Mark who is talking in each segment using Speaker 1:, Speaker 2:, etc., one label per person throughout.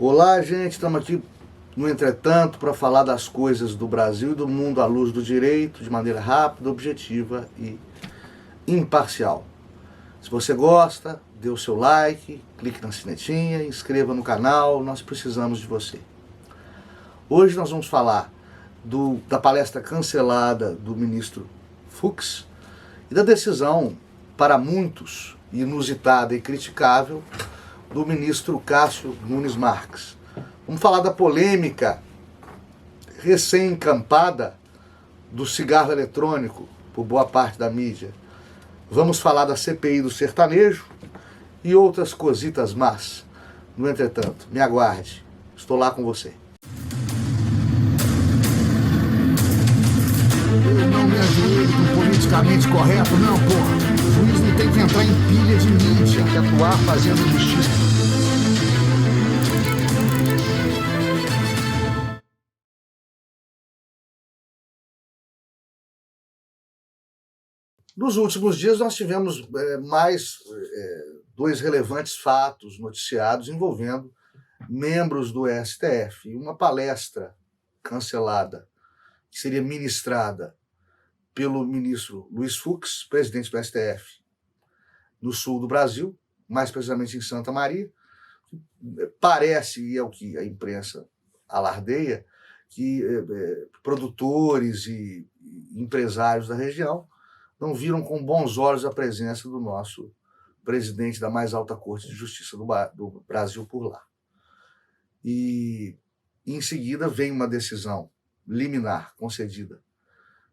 Speaker 1: Olá, gente, estamos aqui no Entretanto para falar das coisas do Brasil e do mundo à luz do direito, de maneira rápida, objetiva e imparcial. Se você gosta, dê o seu like, clique na sinetinha, inscreva no canal, nós precisamos de você. Hoje nós vamos falar da palestra cancelada do ministro Fux e da decisão, para muitos, inusitada e criticável, do ministro Cássio Nunes Marques. Vamos falar da polêmica recém-encampada do cigarro eletrônico por boa parte da mídia. Vamos falar da CPI do sertanejo e outras cositas más. No entretanto, me aguarde. Estou lá com você.
Speaker 2: Eu não me ajoelho com politicamente correto, não, porra. O juiz não tem que entrar em pilha de mídia, tem que atuar fazendo justiça.
Speaker 1: Nos últimos dias nós tivemos mais dois relevantes fatos noticiados envolvendo membros do STF. Uma palestra cancelada, que seria ministrada pelo ministro Luiz Fux, presidente do STF, no sul do Brasil, mais precisamente em Santa Maria. Parece, e é o que a imprensa alardeia, que produtores e empresários da região não viram com bons olhos a presença do nosso presidente da mais alta corte de justiça do Brasil por lá. E, em seguida, vem uma decisão liminar concedida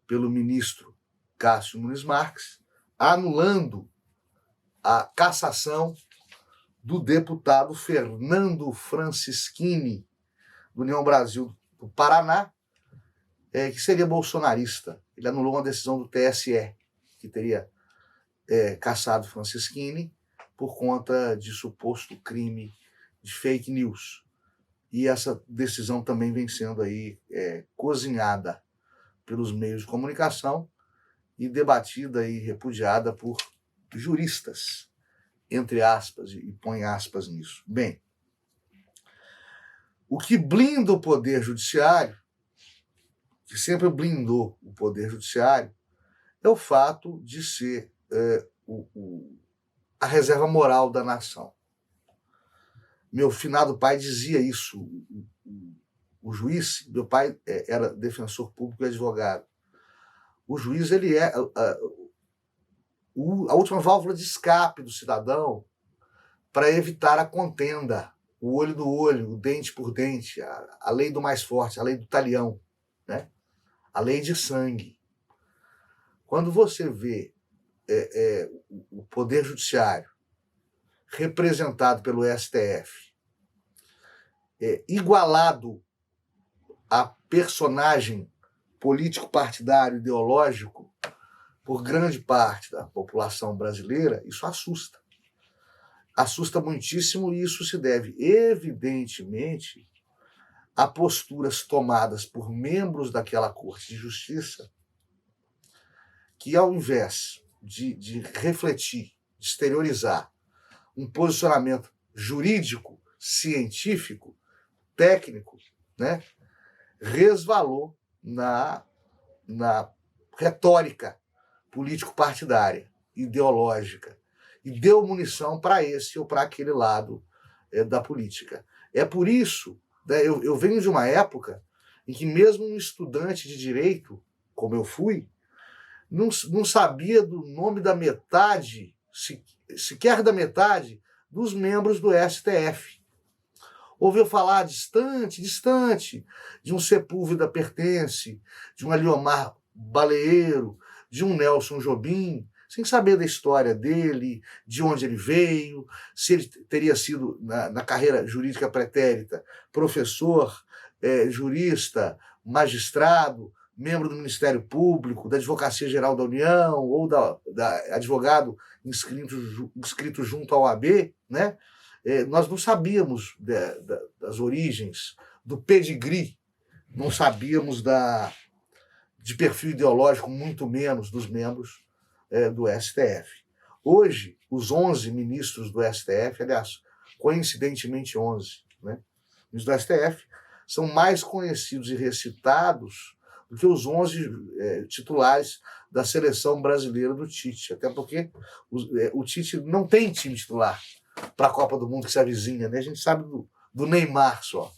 Speaker 1: pelo ministro Cássio Nunes Marques, anulando a cassação do deputado Fernando Francischini, do União Brasil do Paraná, que seria bolsonarista. Ele anulou uma decisão do TSE, que teria cassado Francischini por conta de suposto crime de fake news. E essa decisão também vem sendo aí cozinhada pelos meios de comunicação e debatida e repudiada por juristas, entre aspas, e põe aspas nisso. Bem, o que blinda o Poder Judiciário, que sempre blindou o Poder Judiciário, é o fato de ser a reserva moral da nação. Meu finado pai dizia isso, o juiz, meu pai era defensor público e advogado. O juiz, ele é a última válvula de escape do cidadão para evitar a contenda, o olho no olho, o dente por dente, a lei do mais forte, a lei do talião, né? A lei de sangue. Quando você vê o Poder Judiciário representado pelo STF, igualado a personagem político-partidário ideológico por grande parte da população brasileira, isso assusta. Assusta muitíssimo, e isso se deve, evidentemente, a posturas tomadas por membros daquela Corte de Justiça que, ao invés de refletir, de exteriorizar um posicionamento jurídico, científico, técnico, né, resvalou na retórica político-partidária, ideológica, e deu munição para esse ou para aquele lado da política. É por isso, né, eu venho de uma época em que mesmo um estudante de direito, como eu fui, não sabia do nome da metade, sequer da metade, dos membros do STF. Ouviu falar distante, de um Sepúlveda Pertence, de um Eliomar Baleeiro, de um Nelson Jobim, sem saber da história dele, de onde ele veio, se ele teria sido, na carreira jurídica pretérita, professor, jurista, magistrado, membro do Ministério Público, da Advocacia Geral da União, ou da advogado inscrito junto à OAB, né? Nós não sabíamos das origens, do pedigree, não sabíamos de perfil ideológico, muito menos dos membros do STF. Hoje, os 11 ministros do STF, aliás, coincidentemente 11, né? ministros do STF, são mais conhecidos e recitados do que os 11 titulares da seleção brasileira do Tite. Até porque o Tite não tem time titular para a Copa do Mundo que se avizinha, né? A gente sabe do Neymar só.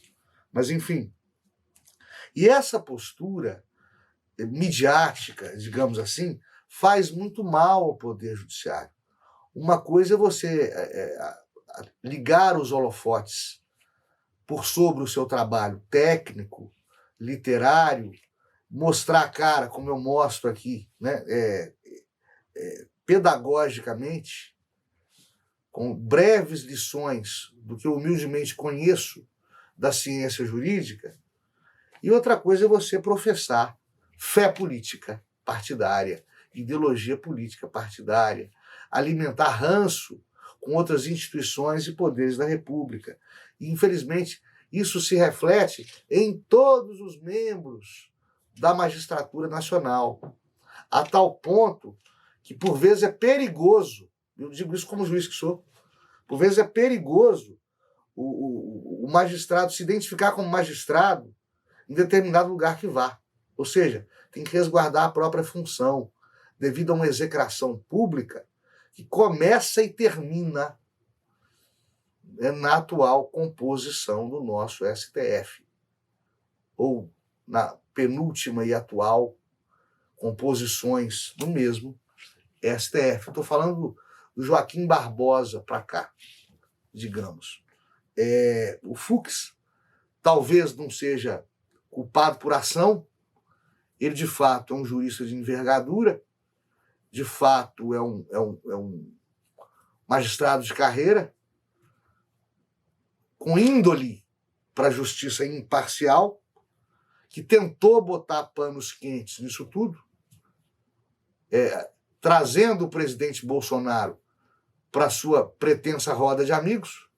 Speaker 1: Mas, enfim. E essa postura midiática, digamos assim, faz muito mal ao Poder Judiciário. Uma coisa é você ligar os holofotes por sobre o seu trabalho técnico, literário, mostrar a cara, como eu mostro aqui, né, pedagogicamente, com breves lições do que eu humildemente conheço da ciência jurídica, e outra coisa é você professar fé política partidária, ideologia política partidária, alimentar ranço com outras instituições e poderes da República. E, infelizmente, isso se reflete em todos os membros da magistratura nacional, a tal ponto que, por vezes, é perigoso, eu digo isso como juiz que sou, por vezes é perigoso o magistrado se identificar como magistrado em determinado lugar que vá. Ou seja, tem que resguardar a própria função, devido a uma execração pública que começa e termina na atual composição do nosso STF, ou na penúltima e atual composições do mesmo STF. Estou falando do Joaquim Barbosa para cá, digamos. O Fux talvez não seja culpado por ação, ele de fato é um jurista de envergadura, de fato é um magistrado de carreira, com índole para a justiça imparcial, que tentou botar panos quentes nisso tudo, trazendo o presidente Bolsonaro para sua pretensa roda de amigos,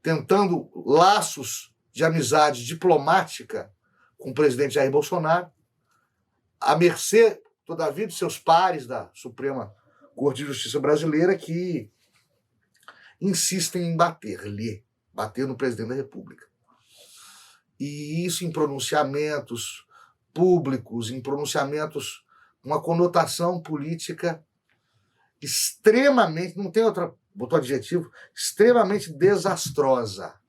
Speaker 1: tentando laços de amizade diplomática com o presidente Jair Bolsonaro, à mercê, todavia, de seus pares da Suprema Corte de Justiça brasileira, que insistem em bater no presidente da República. E isso em pronunciamentos públicos, em pronunciamentos com uma conotação política extremamente, não tem outro adjetivo, extremamente desastrosa.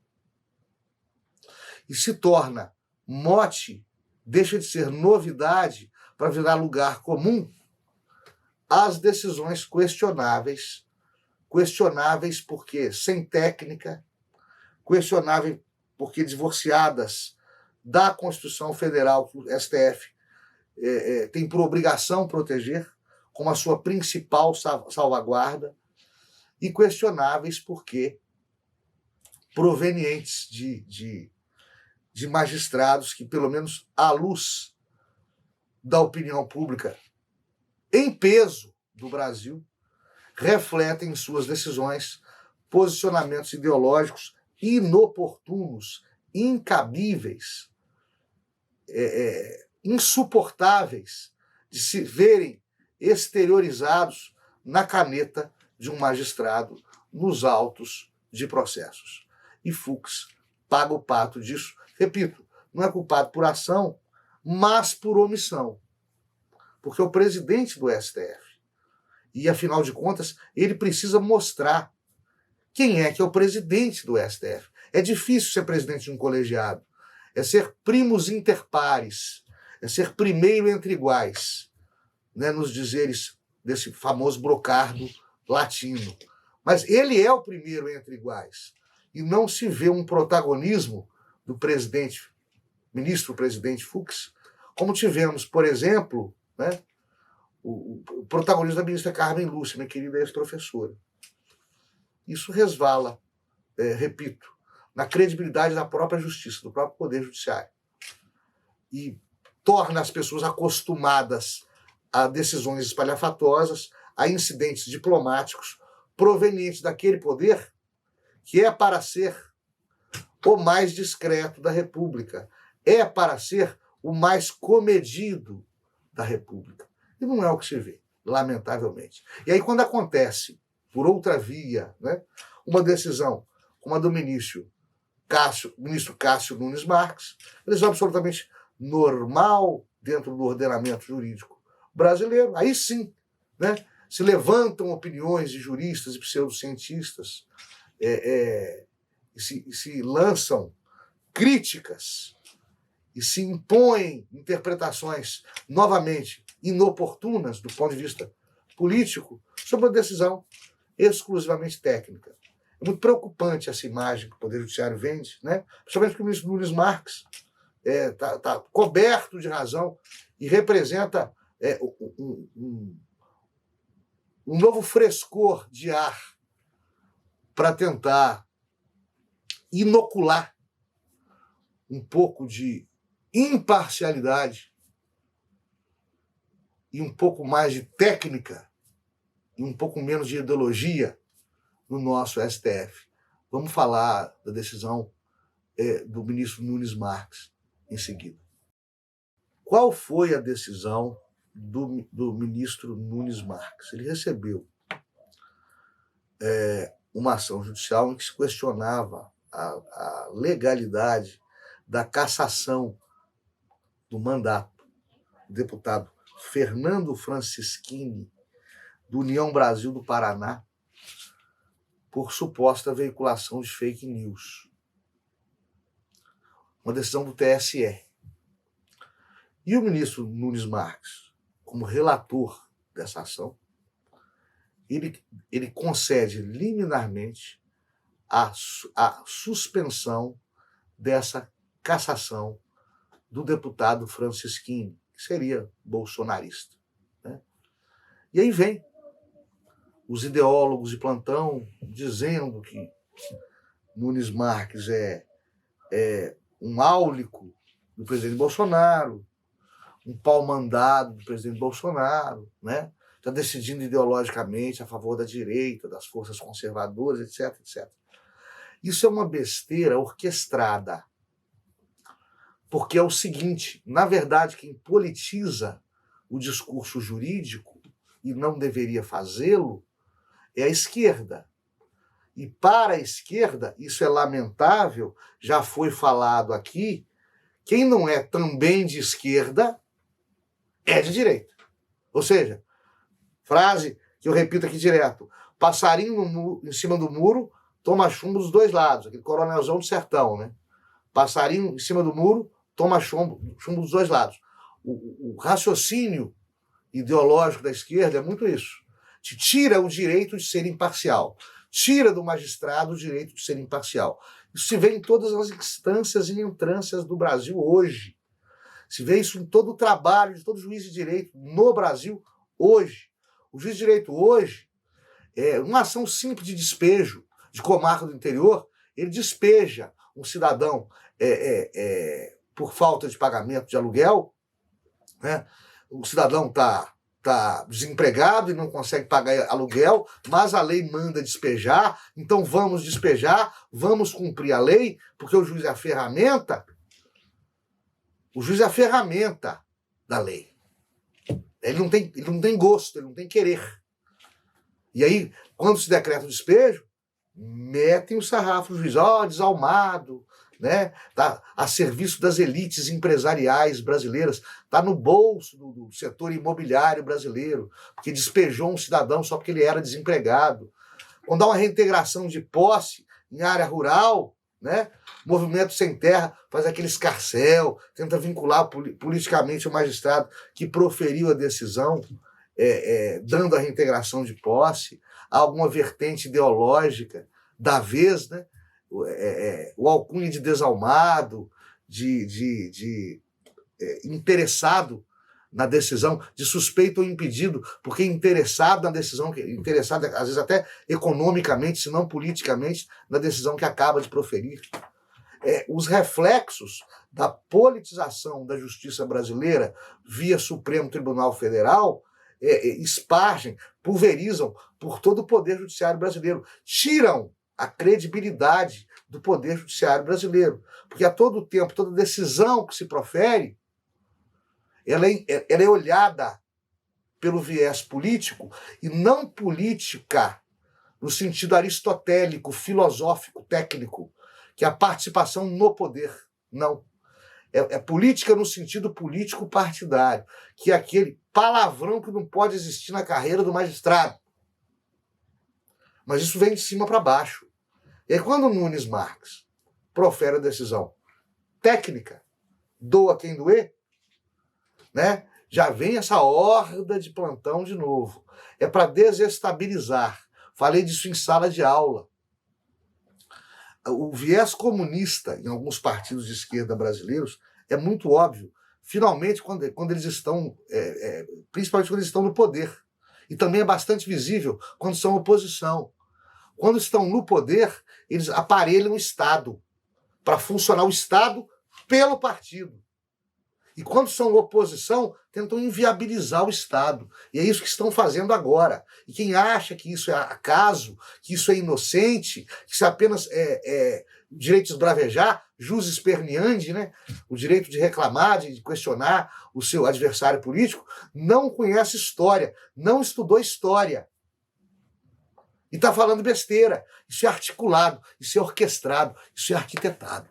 Speaker 1: E se torna mote, deixa de ser novidade para virar lugar comum às decisões questionáveis porque sem técnica, questionáveis porque divorciadas da Constituição Federal, que o STF tem por obrigação proteger como a sua principal salvaguarda, e questionáveis porque provenientes de magistrados que, pelo menos à luz da opinião pública em peso do Brasil, refletem em suas decisões posicionamentos ideológicos inoportunos, incabíveis, insuportáveis de se verem exteriorizados na caneta de um magistrado nos autos de processos. E Fux paga o pato disso. Repito, não é culpado por ação, mas por omissão. Porque é o presidente do STF. E, afinal de contas, ele precisa mostrar quem é que é o presidente do STF. É difícil ser presidente de um colegiado. É ser primus inter pares. É ser primeiro entre iguais, né, nos dizeres desse famoso brocardo latino. Mas ele é o primeiro entre iguais. E não se vê um protagonismo do ministro-presidente Fux, como tivemos, por exemplo, né, o protagonismo da ministra Carmen Lúcia, minha querida ex-professora. Isso resvala, repito, na credibilidade da própria justiça, do próprio Poder Judiciário. E torna as pessoas acostumadas a decisões espalhafatosas, a incidentes diplomáticos provenientes daquele poder que é para ser o mais discreto da República, é para ser o mais comedido da República. E não é o que se vê, lamentavelmente. E aí, quando acontece, por outra via, né, uma decisão como a do ministro ministro Cássio Nunes Marques, decisão absolutamente normal dentro do ordenamento jurídico brasileiro. Aí sim, né, se levantam opiniões de juristas e pseudocientistas e se lançam críticas e se impõem interpretações novamente inoportunas do ponto de vista político sobre uma decisão exclusivamente técnica. É muito preocupante essa imagem que o Poder Judiciário vende, né? Principalmente porque o ministro Nunes Marques está coberto de razão e representa um novo frescor de ar para tentar inocular um pouco de imparcialidade e um pouco mais de técnica e um pouco menos de ideologia no nosso STF. Vamos falar da decisão do ministro Nunes Marques em seguida. Qual foi a decisão do ministro Nunes Marques? Ele recebeu uma ação judicial em que se questionava a legalidade da cassação do mandato do deputado Fernando Francischini, do União Brasil do Paraná, por suposta veiculação de fake news. Uma decisão do TSE. E o ministro Nunes Marques, como relator dessa ação, ele concede liminarmente a suspensão dessa cassação do deputado Francischini, que seria bolsonarista, né? E aí vem os ideólogos de plantão dizendo que Nunes Marques é um áulico do presidente Bolsonaro, um pau-mandado do presidente Bolsonaro, né? Está decidindo ideologicamente a favor da direita, das forças conservadoras, etc, etc. Isso é uma besteira orquestrada. Porque é o seguinte, na verdade, quem politiza o discurso jurídico, e não deveria fazê-lo, é a esquerda. E para a esquerda, isso é lamentável, já foi falado aqui, quem não é também de esquerda é de direita. Ou seja, frase que eu repito aqui direto, passarinho em cima do muro toma chumbo dos dois lados, aquele coronelzão do sertão, né? Passarinho em cima do muro toma chumbo dos dois lados. O raciocínio ideológico da esquerda é muito isso. Te tira o direito de ser imparcial. Tira do magistrado o direito de ser imparcial. Isso se vê em todas as instâncias e entrâncias do Brasil hoje. Se vê isso em todo o trabalho de todo juiz de direito no Brasil hoje. O juiz de direito hoje, uma ação simples de despejo de comarca do interior, ele despeja um cidadão por falta de pagamento de aluguel, né? O cidadão está desempregado e não consegue pagar aluguel, mas a lei manda despejar, então vamos despejar, vamos cumprir a lei, porque o juiz é a ferramenta. O juiz é a ferramenta da lei. Ele não tem gosto, ele não tem querer. E aí, quando se decreta o despejo, metem o sarrafo no juiz, desalmado, né? Tá a serviço das elites empresariais brasileiras, está no bolso do setor imobiliário brasileiro, porque despejou um cidadão só porque ele era desempregado. Quando há uma reintegração de posse em área rural, né? O Movimento Sem Terra faz aquele escarcéu, tenta vincular politicamente o magistrado que proferiu a decisão, dando a reintegração de posse, há alguma vertente ideológica da vez, né? O alcunha de desalmado, de interessado na decisão, de suspeito ou impedido, porque interessado na decisão, interessado às vezes até economicamente, se não politicamente, na decisão que acaba de proferir. Os reflexos da politização da justiça brasileira via Supremo Tribunal Federal espargem, pulverizam por todo o Poder Judiciário brasileiro, tiram a credibilidade do Poder Judiciário brasileiro. Porque a todo tempo, toda decisão que se profere, ela é olhada pelo viés político e não política no sentido aristotélico, filosófico, técnico, que é a participação no poder. Não. É política no sentido político partidário, que é aquele palavrão que não pode existir na carreira do magistrado. Mas isso vem de cima para baixo. E aí, quando o Nunes Marques profere a decisão técnica, doa quem doer, né? Já vem essa horda de plantão de novo. É para desestabilizar. Falei disso em sala de aula. O viés comunista em alguns partidos de esquerda brasileiros é muito óbvio. Finalmente, quando eles estão, principalmente quando eles estão no poder. E também é bastante visível quando são oposição. Quando estão no poder, eles aparelham o Estado, para funcionar o Estado pelo partido. E quando são oposição, tentam inviabilizar o Estado. E é isso que estão fazendo agora. E quem acha que isso é acaso, que isso é inocente, que isso é apenas direito de esbravejar, jus esperneandi, né? O direito de reclamar, de questionar o seu adversário político, não conhece história, não estudou história. E está falando besteira. Isso é articulado, isso é orquestrado, isso é arquitetado.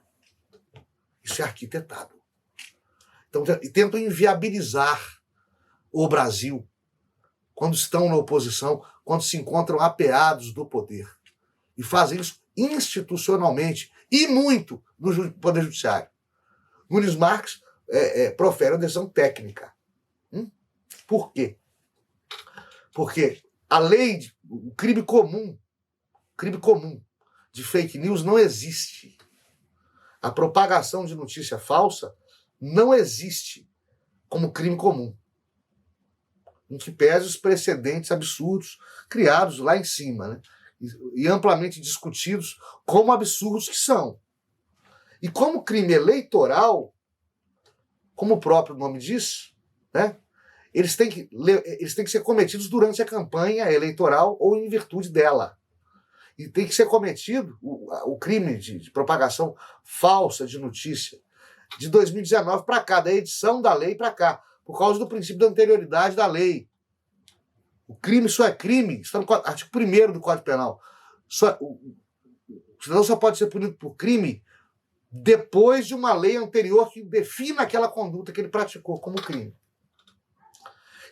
Speaker 1: Isso é arquitetado. Então, e tentam inviabilizar o Brasil quando estão na oposição, quando se encontram apeados do poder. E fazem isso institucionalmente e muito no Poder Judiciário. Nunes Marques profere uma decisão técnica. Por quê? Porque a lei, o crime comum de fake news não existe. A propagação de notícia falsa não existe como crime comum. Em que pese os precedentes absurdos criados lá em cima, né? E amplamente discutidos como absurdos que são. E como crime eleitoral, como o próprio nome diz, né? Eles têm que ser cometidos durante a campanha eleitoral ou em virtude dela. E tem que ser cometido o crime de propagação falsa de notícia de 2019 para cá, da edição da lei para cá, por causa do princípio da anterioridade da lei. O crime só é crime, está no artigo 1º do Código Penal. O cidadão só pode ser punido por crime depois de uma lei anterior que defina aquela conduta que ele praticou como crime.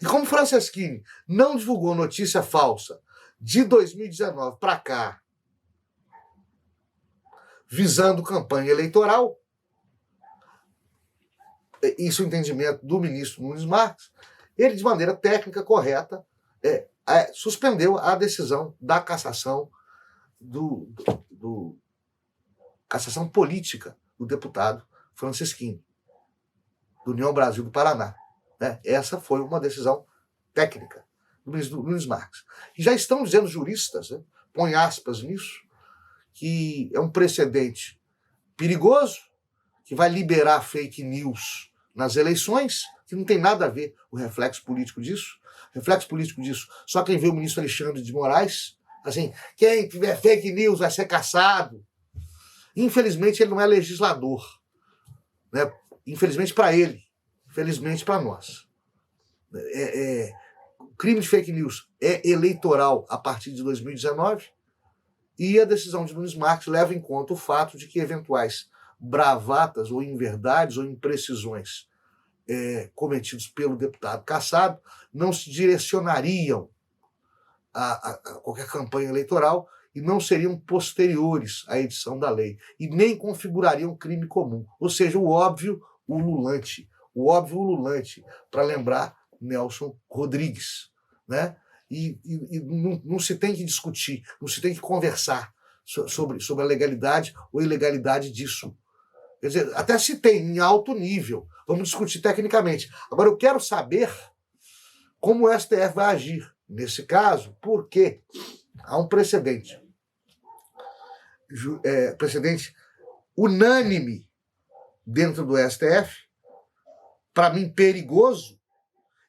Speaker 1: E como Franceschini não divulgou notícia falsa de 2019 para cá, visando campanha eleitoral, isso é o entendimento do ministro Nunes Marques, ele, de maneira técnica correta, suspendeu a decisão da cassação cassação política do deputado Franceschini, do União Brasil do Paraná. Essa foi uma decisão técnica do ministro Nunes Marques. E já estão dizendo juristas, põe aspas nisso, que é um precedente perigoso, que vai liberar fake news nas eleições, que não tem nada a ver o reflexo político disso. Reflexo político disso, só quem vê o ministro Alexandre de Moraes, assim, quem tiver fake news vai ser caçado. Infelizmente, ele não é legislador. Né? Infelizmente para ele, felizmente para nós. O crime de fake news é eleitoral a partir de 2019 e a decisão de Nunes Marques leva em conta o fato de que eventuais bravatas ou inverdades ou imprecisões cometidos pelo deputado cassado não se direcionariam a qualquer campanha eleitoral e não seriam posteriores à edição da lei e nem configurariam crime comum, ou seja, o óbvio ululante para lembrar Nelson Rodrigues, né? E não se tem que discutir, não se tem que conversar sobre a legalidade ou ilegalidade disso. Quer dizer, até se tem em alto nível, vamos discutir tecnicamente. Agora, eu quero saber como o STF vai agir nesse caso, porque há um precedente. Precedente unânime dentro do STF, para mim perigoso,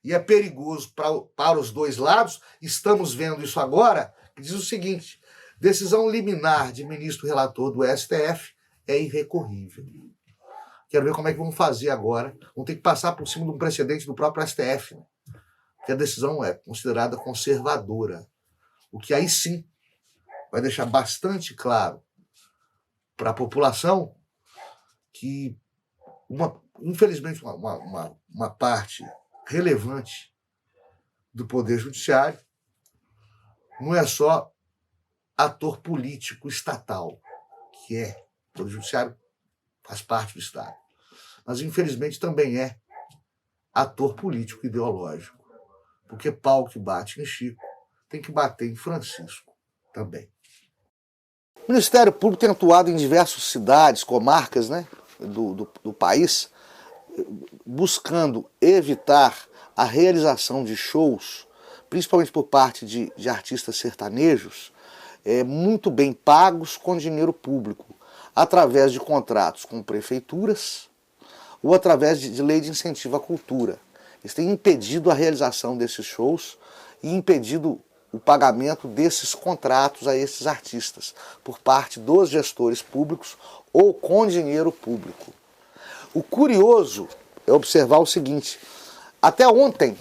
Speaker 1: e é perigoso para os dois lados, estamos vendo isso agora, que diz o seguinte: decisão liminar de ministro relator do STF é irrecorrível. Quero ver como é que vão fazer agora. Vão ter que passar por cima de um precedente do próprio STF, né? Que a decisão é considerada conservadora. O que aí sim vai deixar bastante claro para a população que, infelizmente, uma parte relevante do Poder Judiciário não é só ator político estatal, que é. O Poder Judiciário faz parte do Estado. Mas, infelizmente, também é ator político ideológico. Porque pau que bate em Chico tem que bater em Francisco também. O Ministério Público tem atuado em diversas cidades, comarcas, né, do país, buscando evitar a realização de shows, principalmente por parte de artistas sertanejos, muito bem pagos com dinheiro público, através de contratos com prefeituras ou através de lei de incentivo à cultura. Eles têm impedido a realização desses shows e impedido o pagamento desses contratos a esses artistas por parte dos gestores públicos ou com dinheiro público. O curioso é observar o seguinte: até ontem,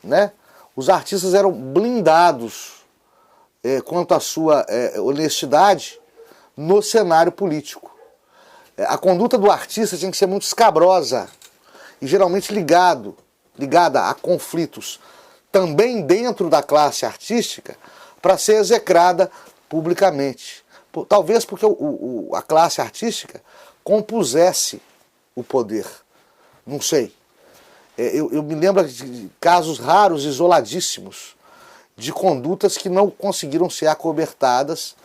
Speaker 1: né, os artistas eram blindados quanto à sua honestidade no cenário político. A conduta do artista tinha que ser muito escabrosa e geralmente ligada a conflitos também dentro da classe artística para ser execrada publicamente. Talvez porque a classe artística compusesse o poder. Não sei. Eu me lembro de casos raros, isoladíssimos, de condutas que não conseguiram ser acobertadas,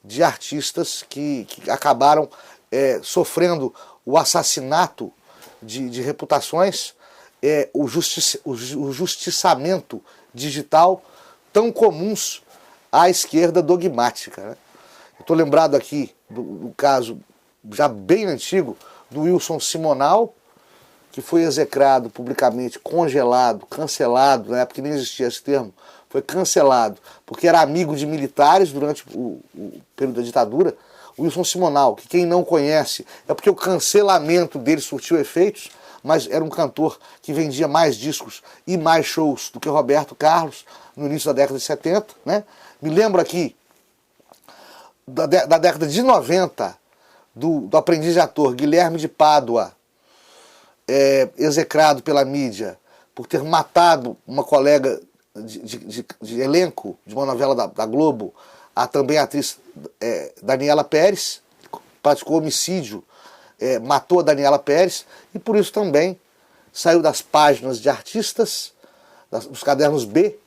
Speaker 1: de artistas que acabaram sofrendo o assassinato de reputações, o justiçamento digital tão comuns à esquerda dogmática, né? Eu estou lembrado aqui do caso já bem antigo do Wilson Simonal, que foi execrado publicamente, congelado, cancelado, na época que nem existia esse termo, foi cancelado, porque era amigo de militares durante o período da ditadura. O Wilson Simonal, que quem não conhece, é porque o cancelamento dele surtiu efeitos, mas era um cantor que vendia mais discos e mais shows do que Roberto Carlos no início da década de 70. Né? Me lembro aqui da década de 90, do aprendiz de ator Guilherme de Pádua, execrado pela mídia por ter matado uma colega de elenco de uma novela da Globo, também a atriz Daniela Pérez, praticou homicídio, matou a Daniela Pérez, e por isso também saiu das páginas de artistas, dos cadernos B,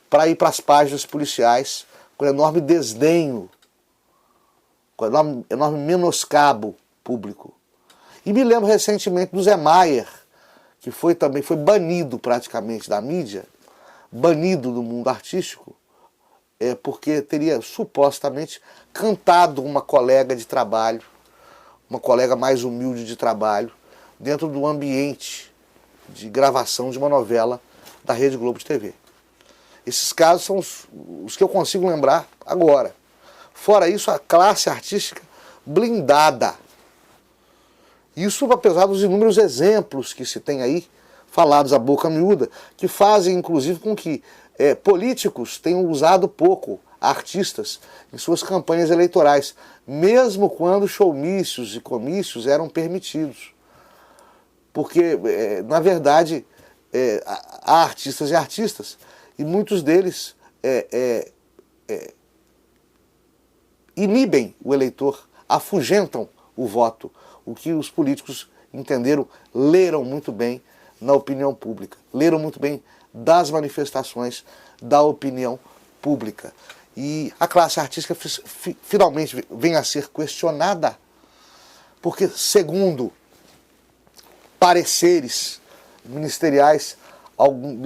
Speaker 1: para ir para as páginas policiais, com enorme desdenho, com enorme menoscabo público. E me lembro recentemente do Zé Maier, que foi banido praticamente da mídia, banido do mundo artístico, porque teria supostamente cantado uma colega de trabalho, uma colega mais humilde de trabalho, dentro do ambiente de gravação de uma novela da Rede Globo de TV. Esses casos são os que eu consigo lembrar agora. Fora isso, a classe artística blindada. Isso apesar dos inúmeros exemplos que se tem aí, falados à boca miúda, que fazem inclusive com que políticos tenham usado pouco artistas em suas campanhas eleitorais, mesmo quando showmícios e comícios eram permitidos. Porque, na verdade, há artistas e artistas, e muitos deles inibem o eleitor, afugentam o voto, o que os políticos entenderam, leram muito bem na opinião pública, leram muito bem das manifestações da opinião pública. E a classe artística finalmente vem a ser questionada, porque, segundo pareceres ministeriais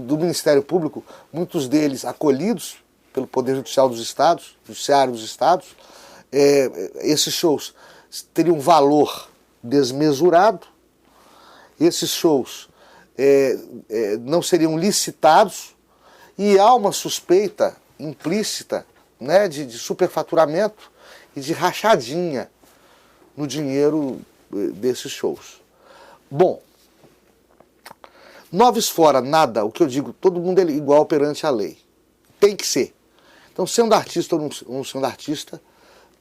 Speaker 1: do Ministério Público, muitos deles acolhidos pelo Poder Judicial dos Estados, Judiciário dos Estados, esses shows teriam valor desmesurado, esses shows não seriam licitados, e há uma suspeita implícita, né, de superfaturamento e de rachadinha no dinheiro desses shows. Bom, noves fora, nada, o que eu digo, todo mundo é igual perante a lei. Tem que ser. Então, sendo artista ou não sendo artista,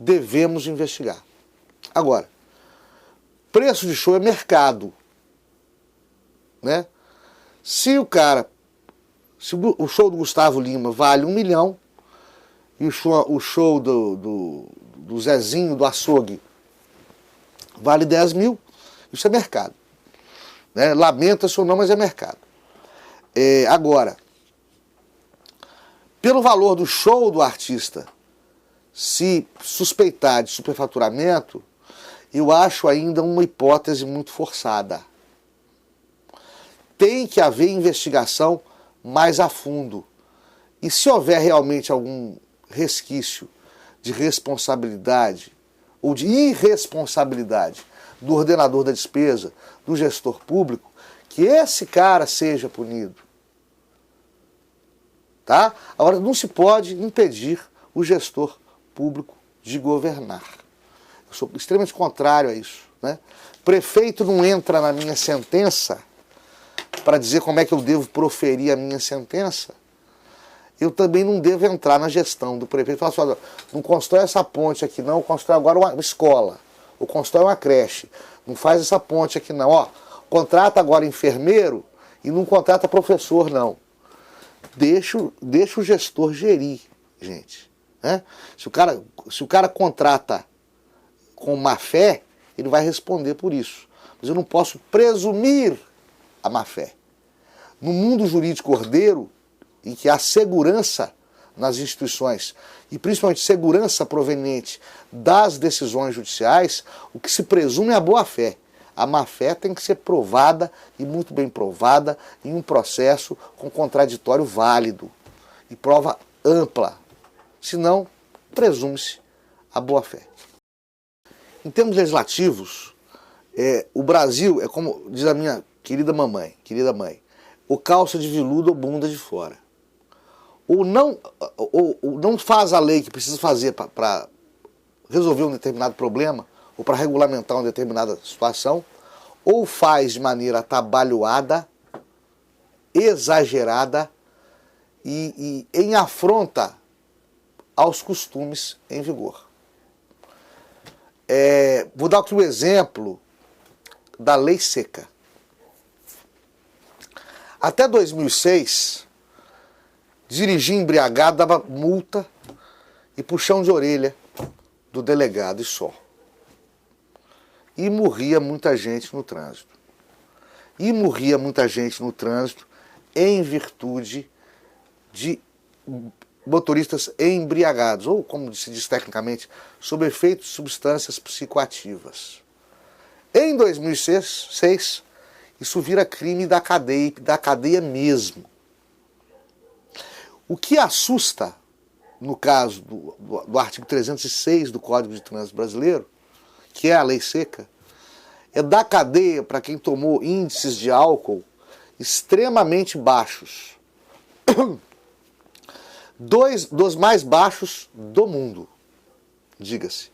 Speaker 1: devemos investigar. Agora, preço de show é mercado, né? Se o show do Gustavo Lima vale 1 milhão e o show do Zezinho do açougue vale 10 mil, isso é mercado, né? Lamenta-se ou não, mas é mercado. Agora, pelo valor do show do artista, se suspeitar de superfaturamento, eu acho ainda uma hipótese muito forçada. Tem que haver investigação mais a fundo. E se houver realmente algum resquício de responsabilidade ou de irresponsabilidade do ordenador da despesa, do gestor público, que esse cara seja punido. Tá? Agora, não se pode impedir o gestor público de governar. Eu sou extremamente contrário a isso, né? Prefeito não entra na minha sentença para dizer como é que eu devo proferir a minha sentença. Eu também não devo entrar na gestão do prefeito. Falar assim, não constrói essa ponte aqui não, constrói agora uma escola, ou constrói uma creche. Não faz essa ponte aqui não. Ó, contrata agora enfermeiro e não contrata professor não. Deixa o gestor gerir, gente. Né? Se o cara contrata com má fé, ele vai responder por isso. Mas eu não posso presumir a má fé. No mundo jurídico ordeiro, em que há segurança nas instituições, e principalmente segurança proveniente das decisões judiciais, o que se presume é a boa-fé. A má-fé tem que ser provada, e muito bem provada, em um processo com contraditório válido e prova ampla. Senão, presume-se a boa-fé. Em termos legislativos, o Brasil é como diz a minha querida mãe, ou calça de veludo ou bunda de fora. Ou não faz a lei que precisa fazer para resolver um determinado problema, ou para regulamentar uma determinada situação, ou faz de maneira atabalhoada, exagerada e em afronta aos costumes em vigor. Vou dar aqui o exemplo da lei seca. Até 2006, dirigir embriagado dava multa e puxão de orelha do delegado e só. E morria muita gente no trânsito. E morria muita gente no trânsito em virtude de motoristas embriagados, ou como se diz tecnicamente, sob efeito de substâncias psicoativas. Em 2006, isso vira crime da cadeia mesmo. O que assusta, no caso do artigo 306 do Código de Trânsito Brasileiro, que é a lei seca, é dar cadeia para quem tomou índices de álcool extremamente baixos. Dos mais baixos do mundo, diga-se.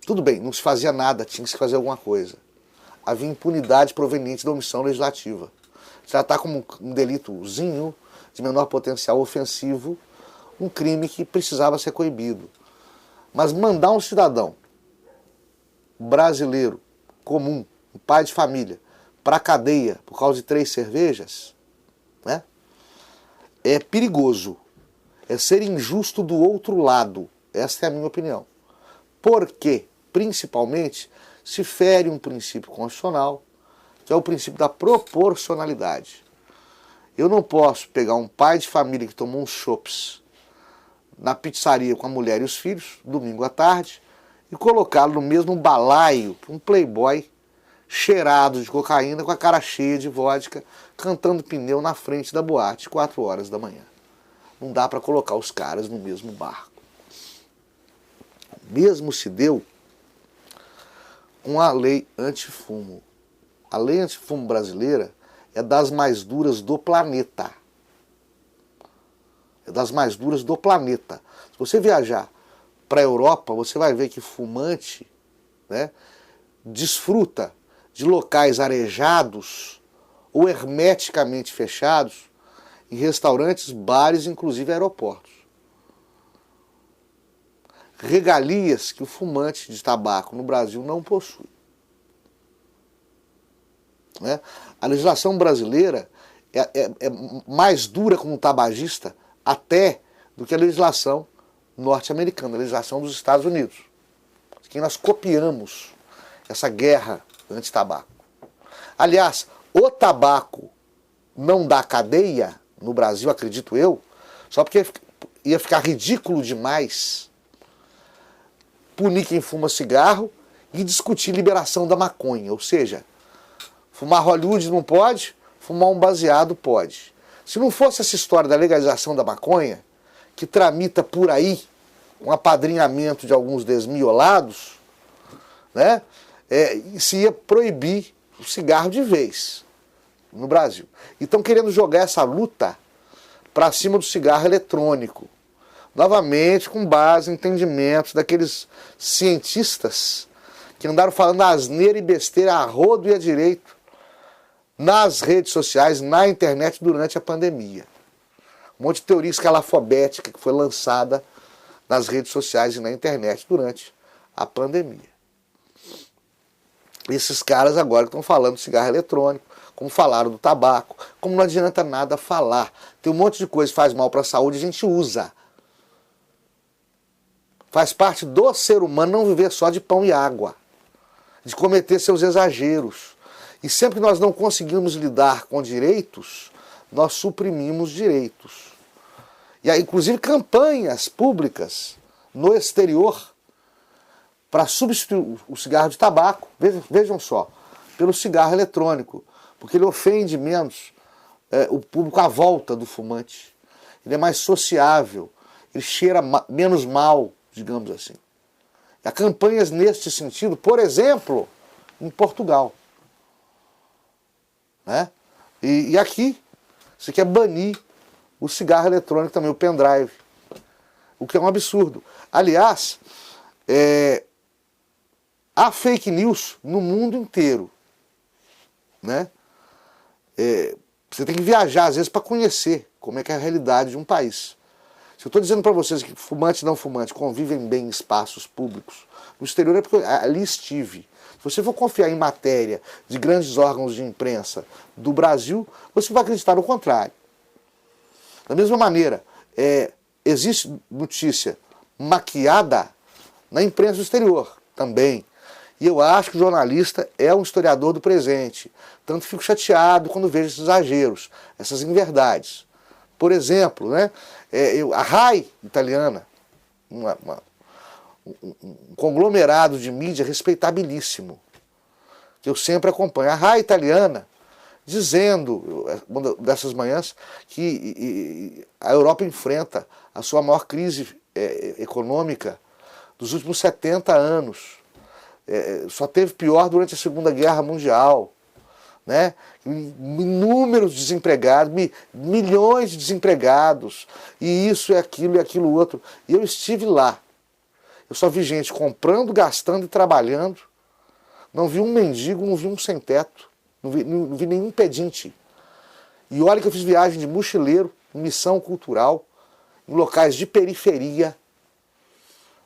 Speaker 1: Tudo bem, não se fazia nada, tinha que se fazer alguma coisa. Havia impunidade proveniente da omissão legislativa. Tratar como um delitozinho de menor potencial ofensivo, um crime que precisava ser coibido. Mas mandar um cidadão brasileiro, comum, um pai de família, para a cadeia por causa de 3 cervejas, né? É perigoso. É ser injusto do outro lado. Essa é a minha opinião. Porque, principalmente, se fere um princípio constitucional, que é o princípio da proporcionalidade. Eu não posso pegar um pai de família que tomou uns chopps na pizzaria com a mulher e os filhos, domingo à tarde, e colocá-lo no mesmo balaio, um playboy cheirado de cocaína, com a cara cheia de vodka, cantando pneu na frente da boate, 4 horas da manhã. Não dá para colocar os caras no mesmo barco. Mesmo se deu uma lei antifumo. A lei antifumo brasileira é das mais duras do planeta. É das mais duras do planeta. Se você viajar para a Europa, você vai ver que fumante, né, desfruta de locais arejados ou hermeticamente fechados em restaurantes, bares, inclusive aeroportos. regalias que o fumante de tabaco no Brasil não possui. Né? A legislação brasileira é mais dura com o tabagista até do que a legislação norte-americana, a legislação dos Estados Unidos. Que nós copiamos essa guerra anti-tabaco. Aliás, o tabaco não dá cadeia no Brasil, acredito eu, só porque ia ficar ridículo demais punir quem fuma cigarro e discutir liberação da maconha. Ou seja, fumar Hollywood não pode, fumar um baseado pode. Se não fosse essa história da legalização da maconha, que tramita por aí um apadrinhamento de alguns desmiolados, né, se ia proibir o cigarro de vez no Brasil. E estão querendo jogar essa luta para cima do cigarro eletrônico. Novamente, com base em entendimentos daqueles cientistas que andaram falando asneira e besteira a rodo e a direito nas redes sociais, na internet durante a pandemia. Um monte de teoria escalafobética que foi lançada nas redes sociais e na internet durante a pandemia. Esses caras agora estão falando do cigarro eletrônico, como falaram do tabaco, como não adianta nada falar. Tem um monte de coisa que faz mal para a saúde, a gente usa. Faz parte do ser humano não viver só de pão e água, de cometer seus exageros. E sempre que nós não conseguimos lidar com direitos, nós suprimimos direitos. E aí, inclusive, campanhas públicas no exterior para substituir o cigarro de tabaco, vejam só, pelo cigarro eletrônico, porque ele ofende menos o público à volta do fumante. Ele é mais sociável, ele cheira menos mal, digamos assim. Há campanhas neste sentido, por exemplo, em Portugal. Né? E aqui, você quer banir o cigarro eletrônico também, o pendrive. O que é um absurdo. Aliás, há fake news no mundo inteiro. Né? Você tem que viajar, às vezes, para conhecer como é que é a realidade de um país. Se eu estou dizendo para vocês que fumantes e não fumantes convivem bem em espaços públicos, no exterior é porque ali estive. Se você for confiar em matéria de grandes órgãos de imprensa do Brasil, você vai acreditar no contrário. Da mesma maneira, existe notícia maquiada na imprensa do exterior também. E eu acho que o jornalista é um historiador do presente. Tanto fico chateado quando vejo esses exageros, essas inverdades. Por exemplo, né, a RAI italiana, um conglomerado de mídia respeitabilíssimo, que eu sempre acompanho. A RAI italiana dizendo, uma dessas manhãs, que a Europa enfrenta a sua maior crise econômica dos últimos 70 anos. Só teve pior durante a Segunda Guerra Mundial. Né? Inúmeros desempregados, milhões de desempregados, e isso, e aquilo outro. E eu estive lá. Eu só vi gente comprando, gastando e trabalhando. Não vi um mendigo, não vi um sem-teto, não vi nenhum pedinte. E olha que eu fiz viagem de mochileiro, missão cultural, em locais de periferia,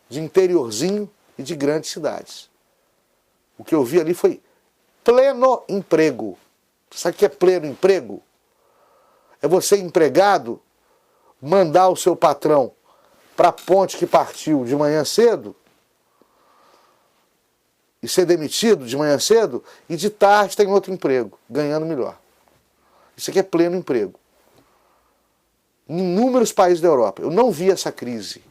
Speaker 1: de interiorzinho e de grandes cidades. O que eu vi ali foi pleno emprego. Sabe o que é pleno emprego? É você, empregado, mandar o seu patrão para a ponte que partiu de manhã cedo e ser demitido de manhã cedo e de tarde tem outro emprego, ganhando melhor. Isso aqui é pleno emprego. Em inúmeros países da Europa. Eu não vi essa crise.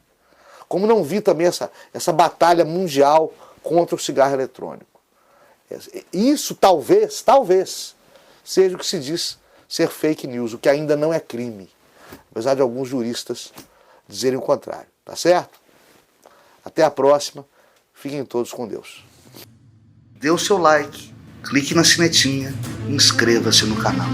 Speaker 1: Como não vi também essa batalha mundial contra o cigarro eletrônico. Isso talvez seja o que se diz ser fake news, o que ainda não é crime, apesar de alguns juristas dizerem o contrário, tá certo? Até a próxima, fiquem todos com Deus. Dê o seu like, clique na sinetinha e inscreva-se no canal.